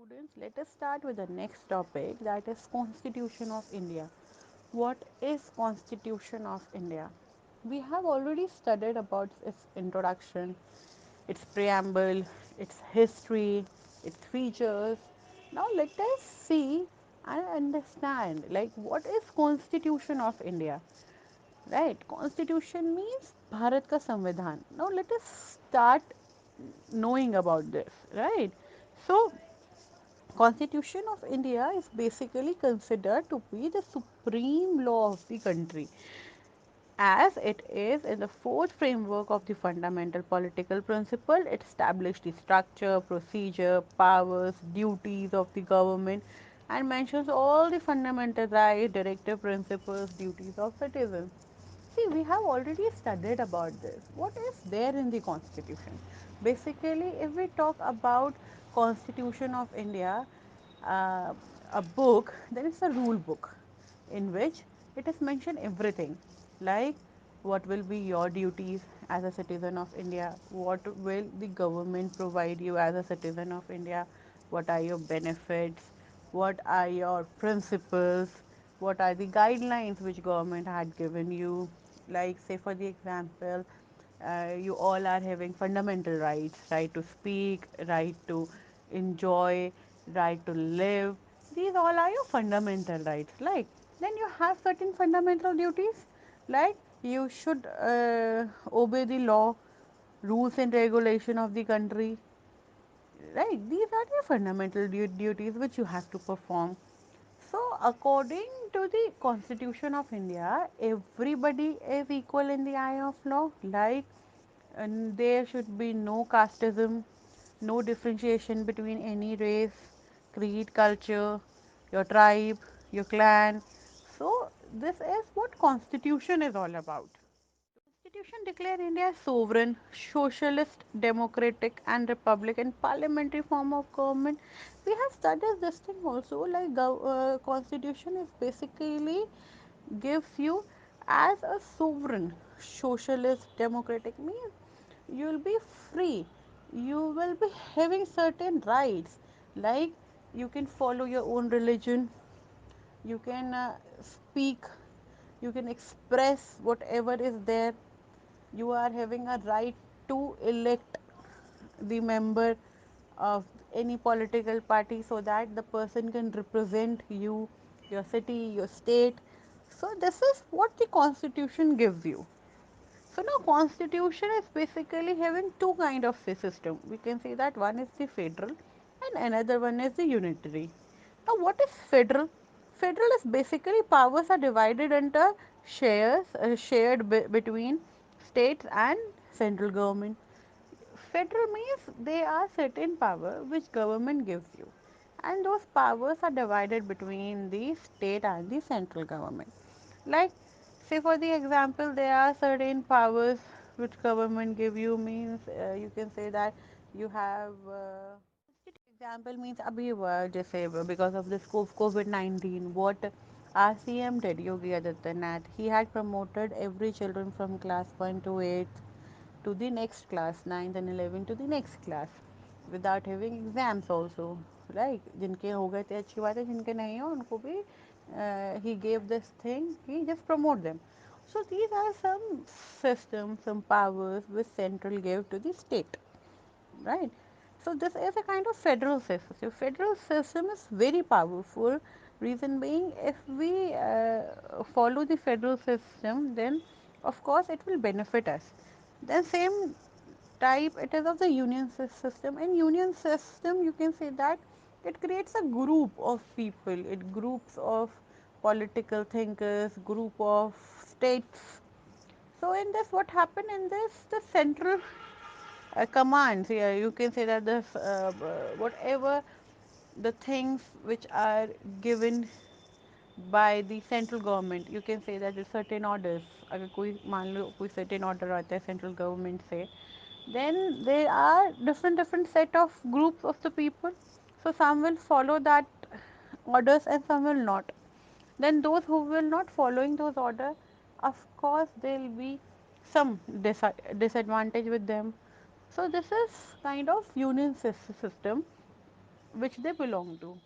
students, let us start with the next topic, that is Constitution of India. What is Constitution of India? We have already studied about its introduction, its preamble, its history, its features. Now let us see and understand like what is Constitution of India. Right? Constitution means Bharat ka Samvidhan. Now let us start knowing about this, right? So Constitution of India is basically considered to be the supreme law of the country, as it is in the fourth framework of the fundamental political principle. It established the structure, procedure, powers, duties of the government and mentions all the fundamental rights, directive principles, duties of citizens. See, we have already studied about this. What is there in the Constitution? Basically, if we talk about Constitution of India, uh, a book, then it's a rule book in which it is mentioned everything, like what will be your duties as a citizen of India, what will the government provide you as a citizen of India, what are your benefits, what are your principles, what are the guidelines which government had given you. Like say for the example, you all are having fundamental rights, right to speak, right to enjoy, right to live. These all are your fundamental rights. Like then you have certain fundamental duties, like you should obey the law, rules and regulation of the country, right? These are the fundamental duties which you have to perform. So according to the Constitution of India, everybody is equal in the eye of law. Like and there should be no casteism, no differentiation between any race, creed, culture, your tribe, your clan. So this is what Constitution is all about. Constitution declare India as sovereign, socialist, democratic and republican parliamentary form of government. We have studied this thing also, like Constitution is basically gives you as a sovereign, socialist, democratic means you will be free, you will be having certain rights, like you can follow your own religion, you can speak, you can express whatever is there, you are having a right to elect the member of any political party so that the person can represent you, your city, your state. So this is what the Constitution gives you. So now Constitution is basically having two kind of system. We can say that one is the federal and another one is the unitary. Now what is federal? Federal is basically powers are divided into shared between states and central government. Federal means they are certain power which government gives you, and those powers are divided between the state and the central government. Like say for the example, there are certain powers which government give you, means you can say that you have example means abhi जैसे because of this COVID-19, what our CM did, Yogi Adityanath, he had promoted every children from class 1 to 8 to the next class, 9th and 11th to the next class, without having exams also. Like जिनके हो गए थे अच्छी बात है, जिनके नहीं हो उनको भी he gave this thing, he just promote them. So these are some systems, some powers which central gave to the state, right? So this is a kind of federal system. So federal system is very powerful. Reason being, if we follow the federal system, then of course it will benefit us. Then same type it is of the union system. In union system, you can say that it creates a group of people. It groups of political thinkers, group of states. So in this, what happened in this, the central commands. Yeah, you can say that the whatever the things which are given by the central government, you can say that the certain orders. अगर कोई मान लो कोई certain order आता है central government से, then there are different set of groups of the people. So some will follow that orders and some will not. Then those who will not following those order, of course there will be some disadvantage with them. So this is kind of union system which they belong to.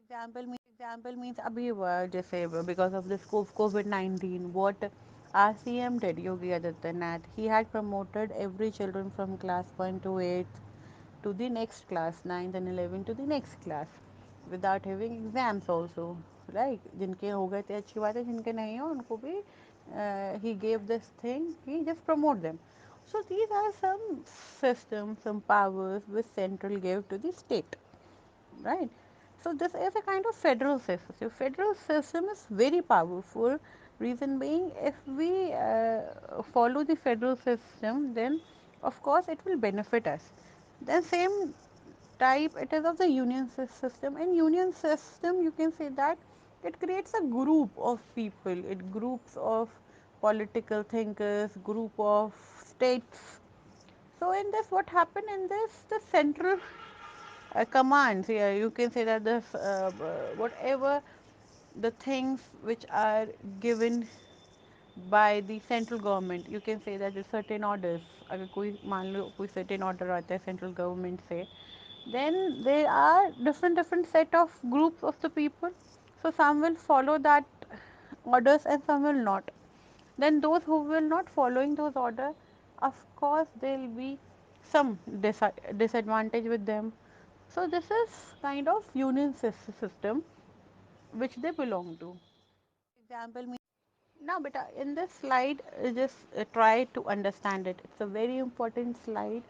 Example means अभी हुआ जैसे because of this COVID-19, what our CM did, Yogi Adityanath, he had promoted every children from class 1 to 8 to the next class, 9th and 11th to the next class, without having exams also, right? जिनके हो गए थे अच्छी बात है, जिनके नहीं हो उनको भी he gave this thing, he just promote them. So these are some systems, some powers which central gave to the state, right? So this is a kind of federal system. So federal system is very powerful. Reason being, if we follow the federal system, then of course it will benefit us. Then same type it is of the union system. In union system, you can say that it creates a group of people. It groups of political thinkers, group of states. So in this, what happened in this, the central commands, yeah, you can say that the whatever the things which are given by the central government, you can say that the certain orders, अगर कोई मान लो कोई certain order आता है central government से, then there are different set of groups of the people. So some will follow that orders and some will not. Then those who will not following those orders, of course there will be some disadvantage with them. So this is kind of union system which they belong to. Example means now beta in this slide just try to understand it. It's a very important slide.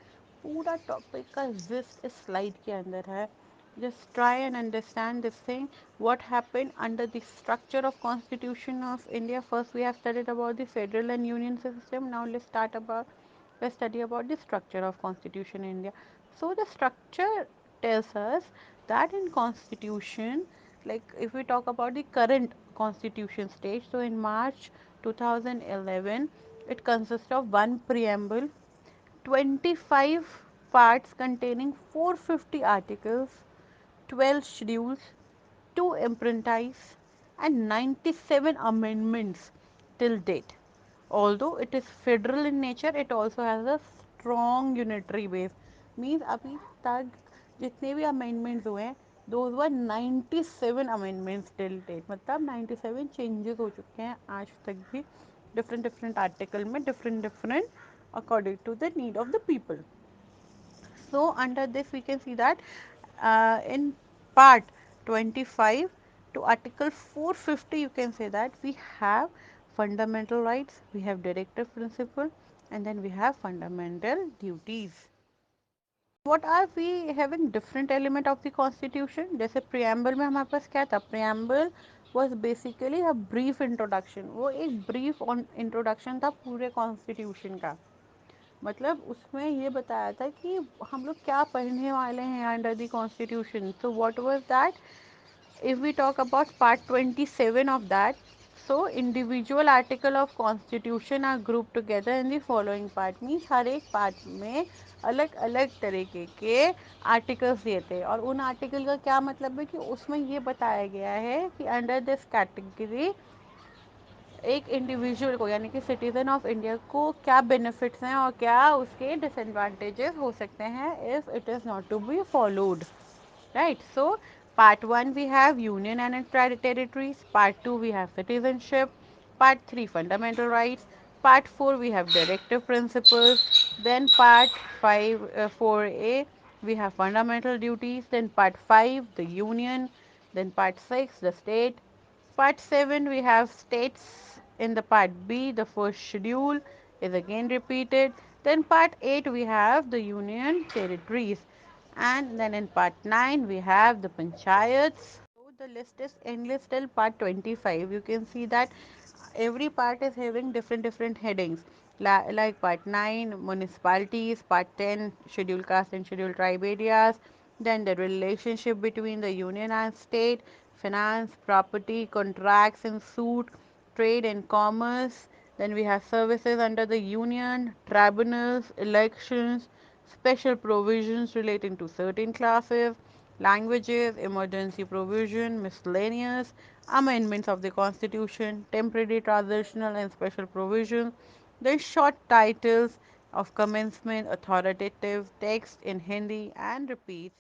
पूरा topic का gist इस slide के अंदर है. Just try and understand this thing. What happened under the structure of Constitution of India? First, we have studied about the federal and union system. Now, let's study about the structure of Constitution in India. So, the structure tells us that in Constitution, like if we talk about the current Constitution stage, so in March 2011, it consists of one preamble, 25 parts containing 450 articles, 12 schedules, 2 appendices, and 97 amendments till date. Although it is federal in nature, it also has a strong unitary base. Means अभी तक जितने भी amendments हुए हैं, those were 97 amendments till date. मतलब 97 changes हो चुके हैं आज तक भी different article में different according to the need of the people. So under this we can see that in part 25 to article 450 you can say that we have fundamental rights, we have directive principle, and then we have fundamental duties. What are we having different element of the constitution? जैसे preamble में हमारे पास क्या था? Preamble was basically a brief introduction. वो एक brief introduction था पूरे constitution का. मतलब उसमें ये बताया था कि हम लोग क्या पढ़ने वाले हैं under the constitution. So what was that? If we talk about part 27 of that, so individual article of constitution are grouped together in the following part. Means हर एक पार्ट में अलग अलग तरीके के आर्टिकल्स दिए थे और उन आर्टिकल का क्या मतलब है कि उसमें ये बताया गया है कि अंडर दिस कैटेगरी एक इंडिविजुअल को यानी कि सिटीजन ऑफ इंडिया को क्या बेनिफिट्स हैं और क्या उसके डिसएडवांटेजेस हो सकते हैं if it is not to be followed. Right. So, part 1 we have union and its territories. Part 2 we have citizenship. Part 3 fundamental rights. Part 4 we have directive principles. Then part 5 4a we have fundamental duties. Then part 5 the union. Then part 6 the state. Part 7 we have states. In the part B the first schedule is again repeated. Then part 8 we have the union territories, and then in part 9 we have the panchayats. So the list is endless till part 25. You can see that every part is having different headings, like part 9 municipalities, part 10 scheduled caste and scheduled tribe areas, then the relationship between the union and state, finance, property, contracts and suit, trade and commerce. Then we have services under the union, tribunals, elections, special provisions relating to certain classes, languages, emergency provision, miscellaneous, amendments of the constitution, temporary, transitional and special provisions, then short titles of commencement, authoritative text in Hindi and repeats.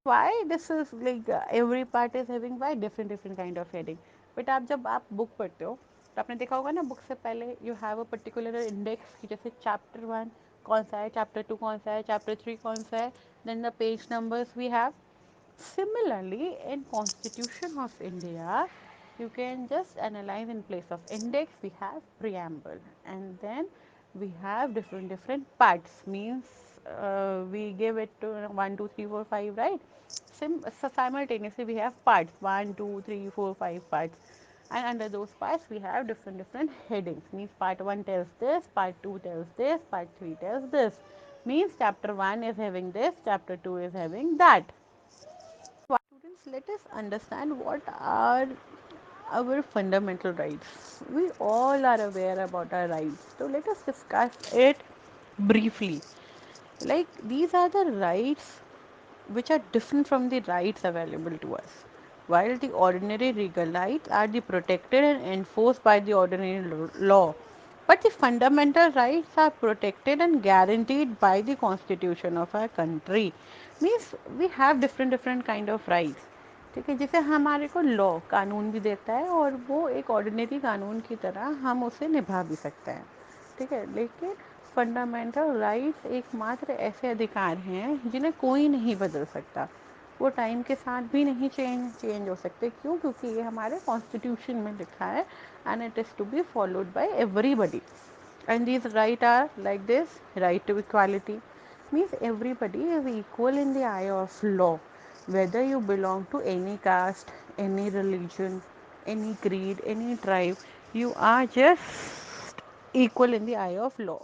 why this is like every part is having why different different kind of heading. But आप जब आप book पढ़ते हो तो आपने देखा होगा ना बुक से पहले you have a particular index कि जैसे चैप्टर वन कौन सा है, चैप्टर टू कौन सा है, चैप्टर थ्री कौन सा है, then the page numbers we have. Similarly, in Constitution of India, you can just analyze in place of index we have preamble, and then we have different different parts. Means we give it to 1, 2, 3, 4, 5, right? So simultaneously we have parts 1, 2, 3, 4, 5 parts, and under those parts we have different different headings. Means part 1 tells this, part 2 tells this, part 3 tells this. Means chapter 1 is having this, chapter 2 is having that. Students, let us understand what are our fundamental rights. We all are aware about our rights, so let us discuss it briefly. Like, these are the rights which are different from the rights available to us. While the ordinary legal rights are the protected and enforced by the ordinary law, but the fundamental rights are protected and guaranteed by the constitution of our country. Means we have different different kind of rights. ठीक है, जैसे हमारे को law कानून भी देता है और वो एक ऑर्डिनरी कानून की तरह हम उसे निभा भी सकते हैं. ठीक है, लेकिन फंडामेंटल राइट्स एकमात्र ऐसे अधिकार हैं जिन्हें कोई नहीं बदल सकता. वो टाइम के साथ भी नहीं चेंज हो सकते. क्यों? क्योंकि ये हमारे कॉन्स्टिट्यूशन में लिखा है and it is to be followed by everybody. And these rights are like this: right to equality means everybody is equal in the eye of law, whether you belong to any caste, any religion, any creed, any tribe, you are just equal in the eye of law.